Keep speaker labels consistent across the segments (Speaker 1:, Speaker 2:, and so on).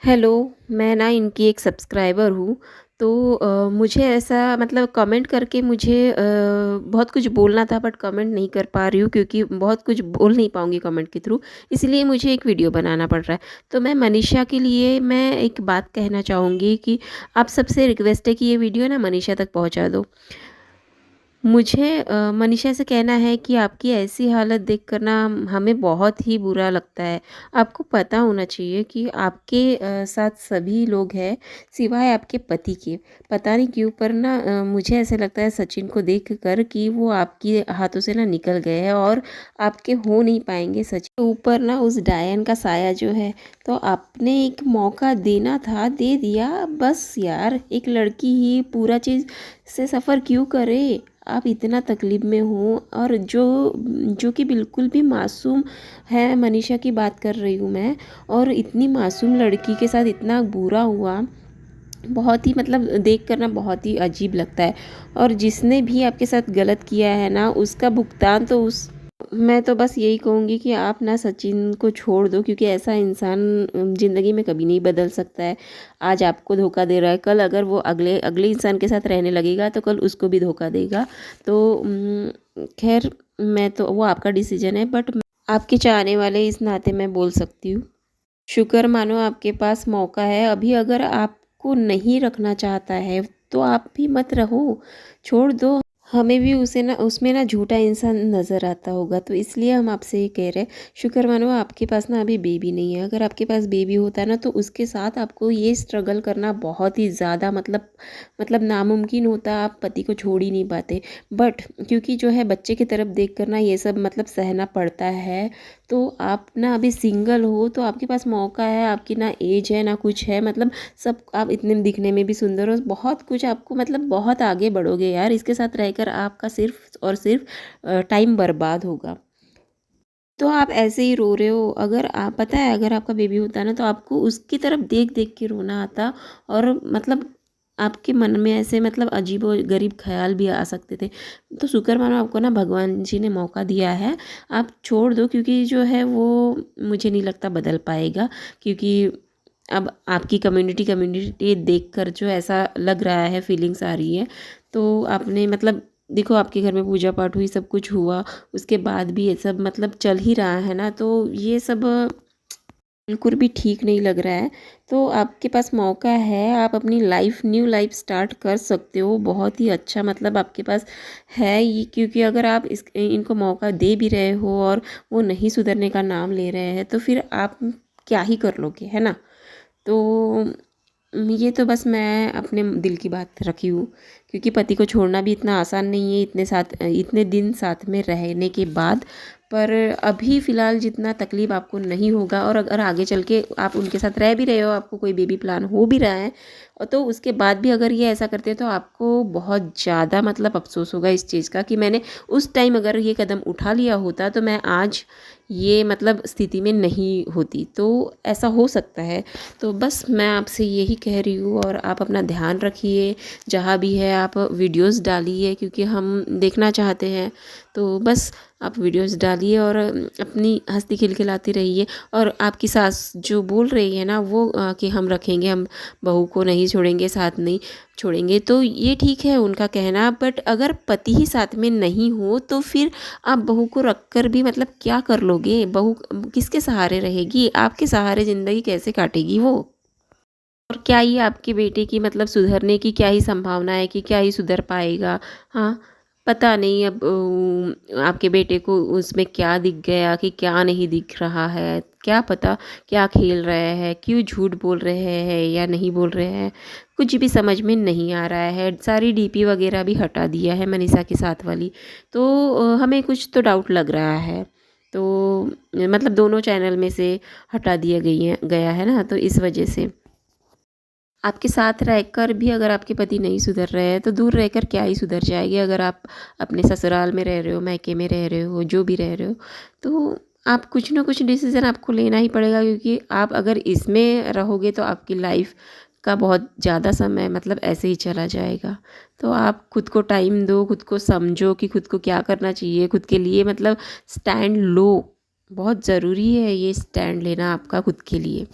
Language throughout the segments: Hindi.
Speaker 1: हेलो, मैं ना इनकी एक सब्सक्राइबर हूँ। तो मुझे ऐसा मतलब कमेंट करके मुझे बहुत कुछ बोलना था बट कमेंट नहीं कर पा रही हूँ क्योंकि बहुत कुछ बोल नहीं पाऊँगी कमेंट के थ्रू, इसलिए मुझे एक वीडियो बनाना पड़ रहा है। तो मैं मनीषा के लिए मैं एक बात कहना चाहूँगी कि आप सबसे रिक्वेस्ट है कि ये वीडियो ना मनीषा तक पहुँचा दो। मुझे मनीषा से कहना है कि आपकी ऐसी हालत देखकर ना हमें बहुत ही बुरा लगता है। आपको पता होना चाहिए कि आपके साथ सभी लोग हैं सिवाय आपके पति के। पता नहीं क्यों पर ना मुझे ऐसा लगता है सचिन को देखकर कि वो आपके हाथों से ना निकल गए हैं और आपके हो नहीं पाएँगे। सचिन के ऊपर ना उस डायन का साया जो है, तो आपने एक मौका देना था, दे दिया। बस यार, एक लड़की ही पूरा चीज़ से सफ़र क्यों करे? आप इतना तकलीफ़ में हो और जो जो कि बिल्कुल भी मासूम है, मनीषा की बात कर रही हूँ मैं। और इतनी मासूम लड़की के साथ इतना बुरा हुआ, बहुत ही मतलब देख कर ना बहुत ही अजीब लगता है। और जिसने भी आपके साथ गलत किया है ना, उसका भुगतान तो उस मैं तो बस यही कहूँगी कि आप ना सचिन को छोड़ दो, क्योंकि ऐसा इंसान ज़िंदगी में कभी नहीं बदल सकता है। आज आपको धोखा दे रहा है, कल अगर वो अगले अगले इंसान के साथ रहने लगेगा तो कल उसको भी धोखा देगा। तो खैर, मैं तो वो आपका डिसीजन है, बट आपके चाहने वाले इस नाते मैं बोल सकती हूँ, शुक्र मानो आपके पास मौका है अभी। अगर आपको नहीं रखना चाहता है तो आप भी मत रहो, छोड़ दो। हमें भी उसे ना उसमें ना झूठा इंसान नज़र आता होगा, तो इसलिए हम आपसे ये कह रहे हैं, शुक्र मानो आपके पास ना अभी बेबी नहीं है। अगर आपके पास बेबी होता ना तो उसके साथ आपको ये स्ट्रगल करना बहुत ही ज़्यादा मतलब नामुमकिन होता, आप पति को छोड़ ही नहीं पाते। बट क्योंकि जो है बच्चे की तरफ देख कर ना ये सब मतलब सहना पड़ता है। तो आप ना अभी सिंगल हो तो आपके पास मौका है, आपकी ना एज है ना कुछ है, मतलब सब आप इतने दिखने में भी सुंदर हो, बहुत कुछ आपको मतलब बहुत आगे बढ़ोगे यार। इसके साथ रहकर आपका सिर्फ और सिर्फ टाइम बर्बाद होगा। तो आप ऐसे ही रो रहे हो। अगर आप पता है, अगर आपका बेबी होता ना तो आपको उसकी तरफ देख देख के रोना आता। और मतलब आपके मन में ऐसे मतलब अजीबो गरीब ख्याल भी आ सकते थे। तो शुक्र मानो आपको ना भगवान जी ने मौका दिया है। आप छोड़ दो, क्योंकि जो है वो मुझे नहीं लगता बदल पाएगा। क्योंकि अब आपकी कम्युनिटी देखकर जो ऐसा लग रहा है, फीलिंग्स आ रही है। तो आपने मतलब देखो, आपके घर में पूजा पाठ हुई, सब कुछ हुआ, उसके बाद भी ये सब मतलब चल ही रहा है ना, तो ये सब बिल्कुल भी ठीक नहीं लग रहा है। तो आपके पास मौका है, आप अपनी लाइफ न्यू लाइफ स्टार्ट कर सकते हो। बहुत ही अच्छा मतलब आपके पास है ये, क्योंकि अगर आप इनको मौका दे भी रहे हो और वो नहीं सुधरने का नाम ले रहे हैं तो फिर आप क्या ही कर लोगे, है ना। तो ये तो बस मैं अपने दिल की बात रखी हूँ, क्योंकि पति को छोड़ना भी इतना आसान नहीं है इतने दिन साथ में रहने के बाद। पर अभी फ़िलहाल जितना तकलीफ़ आपको नहीं होगा, और अगर आगे चल के आप उनके साथ रह भी रहे हो, आपको कोई बेबी प्लान हो भी रहा है, और तो उसके बाद भी अगर ये ऐसा करते हैं तो आपको बहुत ज़्यादा मतलब अफ़सोस होगा इस चीज़ का कि मैंने उस टाइम अगर ये कदम उठा लिया होता तो मैं आज ये मतलब स्थिति में नहीं होती। तो ऐसा हो सकता है। तो बस मैं आपसे यही कह रही हूँ, और आप अपना ध्यान रखिए। जहाँ भी है आप वीडियोस डालिए, क्योंकि हम देखना चाहते हैं। तो बस आप वीडियोस डालिए और अपनी हंसती खिलखिलाती रहिए। और आपकी सास जो बोल रही है ना वो कि हम रखेंगे, हम बहू को नहीं छोड़ेंगे, साथ नहीं छोड़ेंगे, तो ये ठीक है उनका कहना। बट अगर पति ही साथ में नहीं हो तो फिर आप बहू को रख कर भी मतलब क्या कर लोगे? बहू किसके सहारे रहेगी? आपके सहारे ज़िंदगी कैसे काटेगी वो? और क्या ही आपके बेटे की मतलब सुधरने की क्या ही संभावना है कि क्या ही सुधर पाएगा? हाँ, पता नहीं अब आपके बेटे को उसमें क्या दिख गया कि क्या नहीं दिख रहा है, क्या पता क्या खेल रहे हैं, क्यों झूठ बोल रहे हैं या नहीं बोल रहे हैं, कुछ भी समझ में नहीं आ रहा है। सारी डीपी वगैरह भी हटा दिया है मनीषा के साथ वाली। तो हमें कुछ तो डाउट लग रहा है। तो मतलब दोनों चैनल में से हटा दिया गया है ना, तो इस वजह से आपके साथ रहकर भी अगर आपके पति नहीं सुधर रहे हैं तो दूर रहकर क्या ही सुधर जाएगी। अगर आप अपने ससुराल में रह रहे हो, मायके में रह रहे हो, जो भी रह रहे हो, तो आप कुछ ना कुछ डिसीज़न आपको लेना ही पड़ेगा। क्योंकि आप अगर इसमें रहोगे तो आपकी लाइफ का बहुत ज़्यादा समय मतलब ऐसे ही चला जाएगा। तो आप खुद को टाइम दो, खुद को समझो कि खुद को क्या करना चाहिए, खुद के लिए मतलब स्टैंड लो। बहुत ज़रूरी है ये स्टैंड लेना आपका खुद के लिए।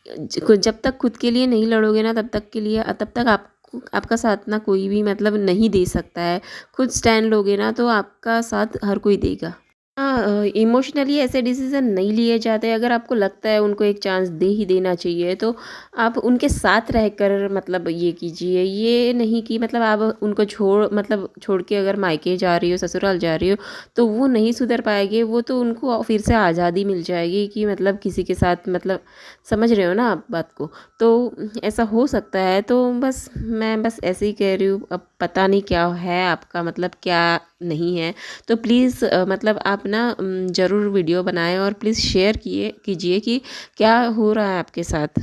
Speaker 1: जब तक खुद के लिए नहीं लड़ोगे ना तब तक आपको आपका साथ ना कोई भी मतलब नहीं दे सकता है। खुद स्टैंड लोगे ना तो आपका साथ हर कोई देगा। हाँ, इमोशनली ऐसे डिसीज़न नहीं लिए जाते। अगर आपको लगता है उनको एक चांस दे ही देना चाहिए तो आप उनके साथ रहकर मतलब ये कीजिए। ये नहीं कि मतलब आप उनको छोड़ के अगर मायके जा रही हो, ससुराल जा रही हो तो वो नहीं सुधर पाएँगे। वो तो उनको फिर से आज़ादी मिल जाएगी कि मतलब किसी के साथ मतलब समझ रहे हो ना आप बात को? तो ऐसा हो सकता है तो मैं बस ऐसे ही कह रही हूँ। अब पता नहीं क्या है आपका मतलब क्या नहीं है। तो प्लीज़ मतलब आप ना ज़रूर वीडियो बनाएँ और प्लीज़ शेयर कीजिए कि क्या हो रहा है आपके साथ।